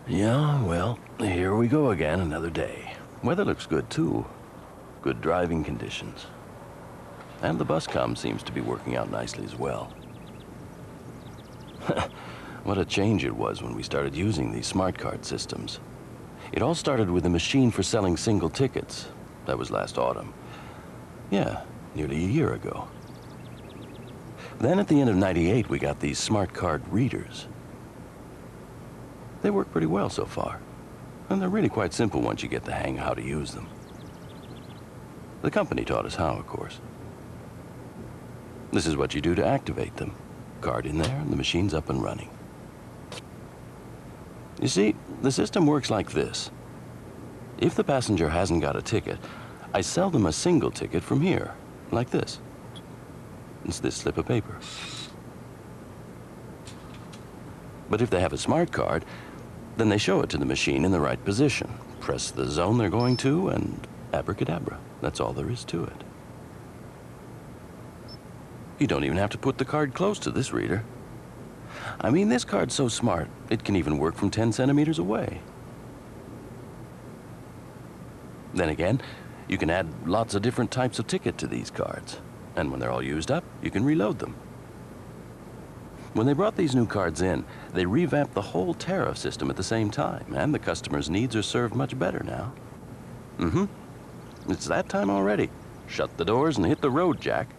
Yeah, well, here we go again, another day. Weather looks good, too. Good driving conditions. And the Buscom seems to be working out nicely as well. What a change it was when we started using these smart card systems. It all started with a machine for selling single tickets. That was last autumn. Yeah, nearly a year ago. Then at the end of '98, we got these smart card readers. They work pretty well so far, and they're really quite simple once you get the hang of how to use them. The company taught us how, of course. This is what you do to activate them. Card in there, and the machine's up and running. You see, the system works like this. If the passenger hasn't got a ticket, I sell them a single ticket from here, like this. It's this slip of paper. But if they have a smart card, then they show it to the machine in the right position. Press the zone they're going to, and abracadabra. That's all there is to it. You don't even have to put the card close to this reader. I mean, this card's so smart, it can even work from 10 centimeters away. Then again, you can add lots of different types of ticket to these cards. And when they're all used up, you can reload them. When they brought these new cards in, they revamped the whole tariff system at the same time, and the customer's needs are served much better now. It's that time already. Shut the doors and hit the road, Jack.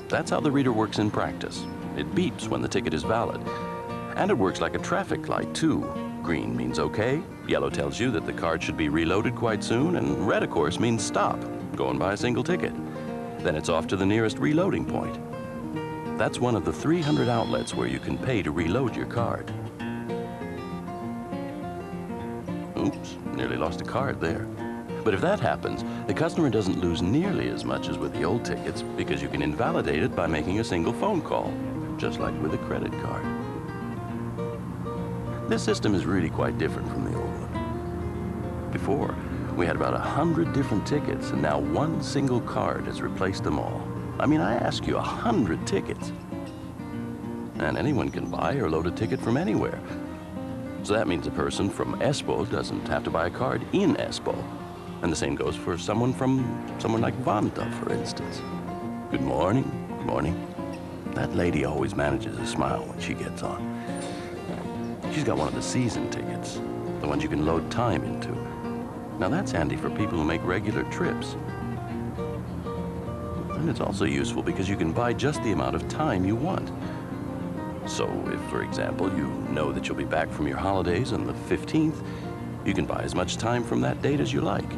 That's how the reader works in practice. It beeps when the ticket is valid. And it works like a traffic light, too. Green means okay, yellow tells you that the card should be reloaded quite soon, and red, of course, means stop, go and buy a single ticket. Then it's off to the nearest reloading point. That's one of the 300 outlets where you can pay to reload your card. Oops, nearly lost a card there. But if that happens, the customer doesn't lose nearly as much as with the old tickets because you can invalidate it by making a single phone call, just like with a credit card. This system is really quite different from the old one. Before, we had about 100 different tickets, and now one single card has replaced them all. I mean, I ask you, 100 tickets. And anyone can buy or load a ticket from anywhere. So that means a person from Espoo doesn't have to buy a card in Espoo. And the same goes for someone like Vanta, for instance. Good morning, good morning. That lady always manages a smile when she gets on. She's got one of the season tickets, the ones you can load time into. Now that's handy for people who make regular trips. And it's also useful because you can buy just the amount of time you want. So if, for example, you know that you'll be back from your holidays on the 15th, you can buy as much time from that date as you like.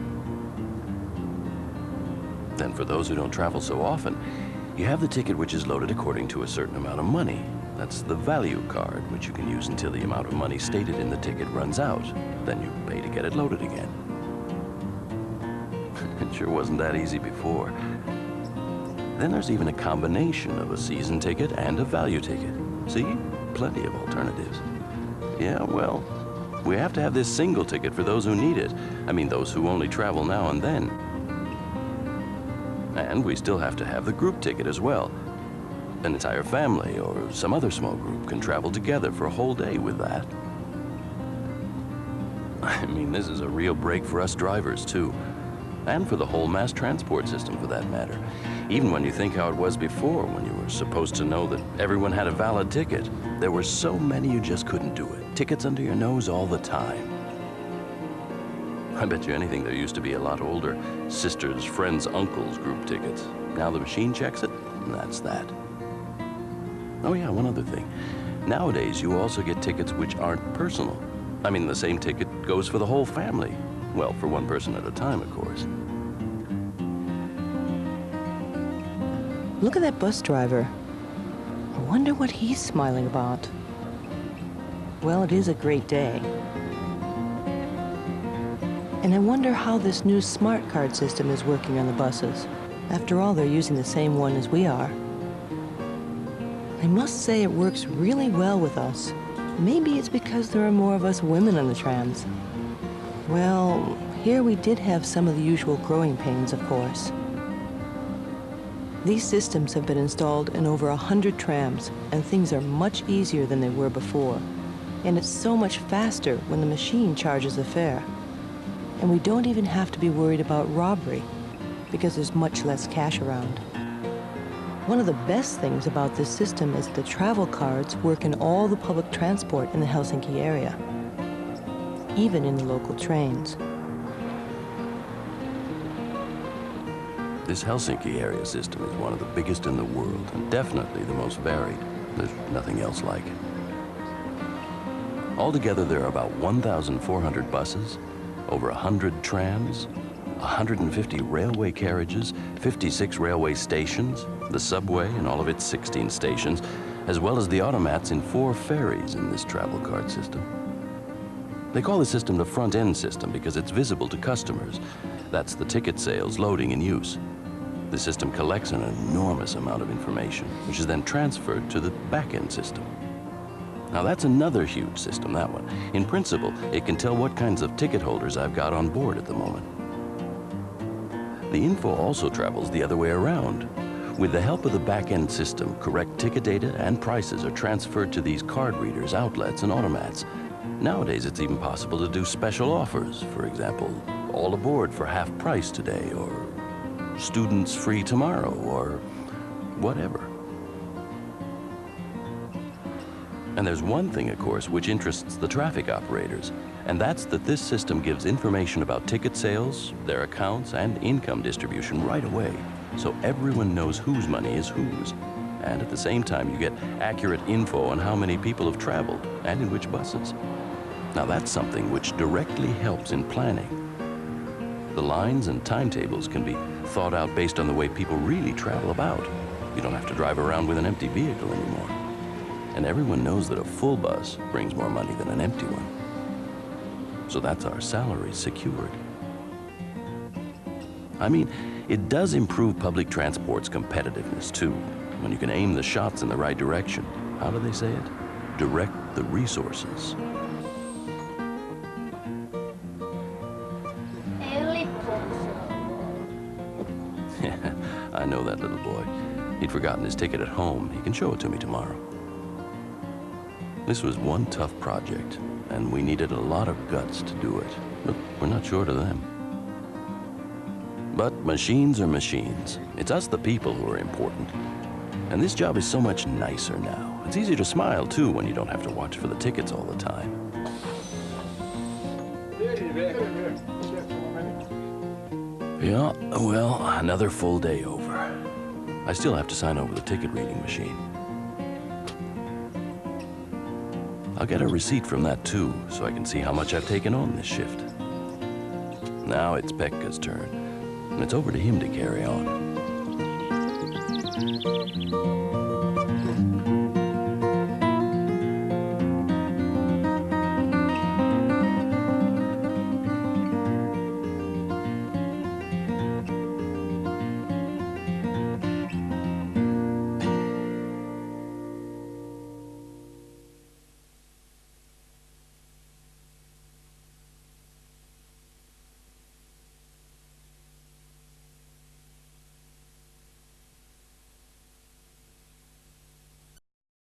Then for those who don't travel so often, you have the ticket which is loaded according to a certain amount of money. That's the value card, which you can use until the amount of money stated in the ticket runs out. Then you pay to get it loaded again. It sure wasn't that easy before. Then there's even a combination of a season ticket and a value ticket. See? Plenty of alternatives. Yeah, well, we have to have this single ticket for those who need it. I mean, those who only travel now and then. And we still have to have the group ticket as well. An entire family or some other small group can travel together for a whole day with that. I mean, this is a real break for us drivers, too. and for the whole mass transport system for that matter. Even when you think how it was before, when you were supposed to know that everyone had a valid ticket, there were so many you just couldn't do it. Tickets under your nose all the time. I bet you anything there used to be a lot older sisters, friends, uncles group tickets. Now the machine checks it, and that's that. Oh yeah, one other thing. Nowadays, you also get tickets which aren't personal. I mean, the same ticket goes for the whole family. Well, for one person at a time, of course. Look at that bus driver. I wonder what he's smiling about. Well, it is a great day. And I wonder how this new smart card system is working on the buses. After all, they're using the same one as we are. I must say it works really well with us. Maybe it's because there are more of us women on the trams. Well, here we did have some of the usual growing pains, of course. These systems have been installed in over 100 trams, and things are much easier than they were before. And it's so much faster when the machine charges the fare. And we don't even have to be worried about robbery, because there's much less cash around. One of the best things about this system is that the travel cards work in all the public transport in the Helsinki area, even in the local trains. This Helsinki area system is one of the biggest in the world, and definitely the most varied. There's nothing else like it. Altogether, there are about 1,400 buses, over 100 trams, 150 railway carriages, 56 railway stations, the subway and all of its 16 stations, as well as the automats in 4 ferries in this travel card system. They call the system the front-end system because it's visible to customers. That's the ticket sales, loading, and use. The system collects an enormous amount of information, which is then transferred to the back-end system. Now that's another huge system, that one. In principle, it can tell what kinds of ticket holders I've got on board at the moment. The info also travels the other way around. With the help of the back-end system, correct ticket data and prices are transferred to these card readers, outlets, and automats. Nowadays, it's even possible to do special offers. For example, all aboard for half price today, or students free tomorrow, or whatever. And there's one thing, of course, which interests the traffic operators, and that's that this system gives information about ticket sales, their accounts, and income distribution right away, so everyone knows whose money is whose. And at the same time, you get accurate info on how many people have traveled and in which buses. Now that's something which directly helps in planning. The lines and timetables can be thought out based on the way people really travel about. You don't have to drive around with an empty vehicle anymore. And everyone knows that a full bus brings more money than an empty one. So that's our salaries secured. I mean, it does improve public transport's competitiveness too, when you can aim the shots in the right direction. How do they say it? Direct the resources. I know that little boy. He'd forgotten his ticket at home. He can show it to me tomorrow. This was one tough project, and we needed a lot of guts to do it, but we're not short of them. But machines are machines. It's us, the people, who are important. And this job is so much nicer now. It's easier to smile, too, when you don't have to watch for the tickets all the time. Yeah, well, another full day over. I still have to sign over the ticket reading machine. I'll get a receipt from that too, so I can see how much I've taken on this shift. Now it's Pekka's turn, and it's over to him to carry on.